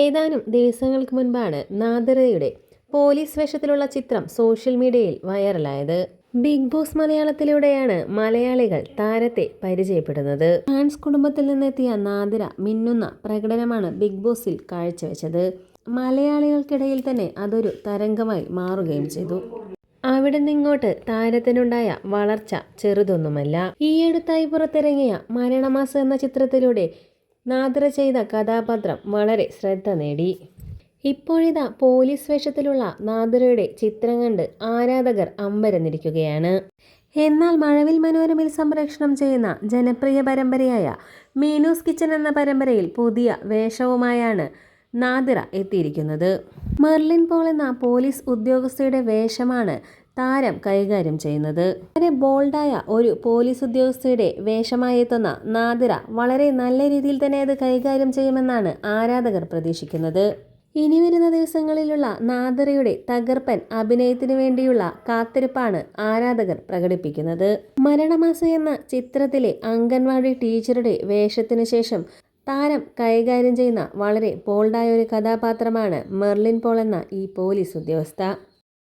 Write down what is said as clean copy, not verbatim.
ഏതാനും ദിവസങ്ങൾക്ക് മുൻപാണ് നാദിറയുടെ പോലീസ് വേഷത്തിലുള്ള ചിത്രം സോഷ്യൽ മീഡിയയിൽ വൈറലായത്. ബിഗ് ബോസ് മലയാളത്തിലൂടെയാണ് മലയാളികൾ താരത്തെ പരിചയപ്പെടുന്നത്. ഫാൻസ് കുടുംബത്തിൽ നിന്നെത്തിയ നാദിറ മിന്നുന്ന പ്രകടനമാണ് ബിഗ് ബോസിൽ കാഴ്ചവെച്ചത്. മലയാളികൾക്കിടയിൽ തന്നെ അതൊരു തരംഗമായി മാറുകയും ചെയ്തു. അവിടെ നിന്നിങ്ങോട്ട് താരത്തിനുണ്ടായ വളർച്ച ചെറുതൊന്നുമല്ല. ഈയടുത്തായി പുറത്തിറങ്ങിയ മരണമാസം എന്ന ചിത്രത്തിലൂടെ നാദിറ ചെയ്ത കഥാപാത്രം വളരെ ശ്രദ്ധ നേടി. ഇപ്പോഴിതാ പോലീസ് വേഷത്തിലുള്ള നാദിറയുടെ ചിത്രം കണ്ട് ആരാധകർ അമ്പരന്നിരിക്കുകയാണ്. എന്നാൽ മഴവിൽ മനോരമയിൽ സംപ്രേഷണം ചെയ്യുന്ന ജനപ്രിയ പരമ്പരയായ മീനൂസ് കിച്ചൺ എന്ന പരമ്പരയിൽ പുതിയ വേഷവുമായാണ് നാദിറ എത്തിയിരിക്കുന്നത്. മെർലിൻ പോൾ എന്ന പോലീസ് ഉദ്യോഗസ്ഥയുടെ വേഷമാണ് താരം കൈകാര്യം ചെയ്യുന്നത്. വളരെ ബോൾഡായ ഒരു പോലീസ് ഉദ്യോഗസ്ഥയുടെ വേഷമായി എത്തുന്ന നാദിറ വളരെ നല്ല രീതിയിൽ തന്നെ അത് കൈകാര്യം ചെയ്യുമെന്നാണ് ആരാധകർ പ്രതീക്ഷിക്കുന്നത്. ഇനി വരുന്ന ദിവസങ്ങളിലുള്ള നാദിറയുടെ തകർപ്പൻ അഭിനയത്തിനു വേണ്ടിയുള്ള കാത്തിരിപ്പാണ് ആരാധകർ പ്രകടിപ്പിക്കുന്നത്. മരണമാസം എന്ന ചിത്രത്തിലെ അംഗൻവാടി ടീച്ചറുടെ വേഷത്തിനു ശേഷം താരം കൈകാര്യം ചെയ്യുന്ന വളരെ ബോൾഡായ ഒരു കഥാപാത്രമാണ് മെർലിൻ പോൾ എന്ന ഈ പോലീസ് ഉദ്യോഗസ്ഥ.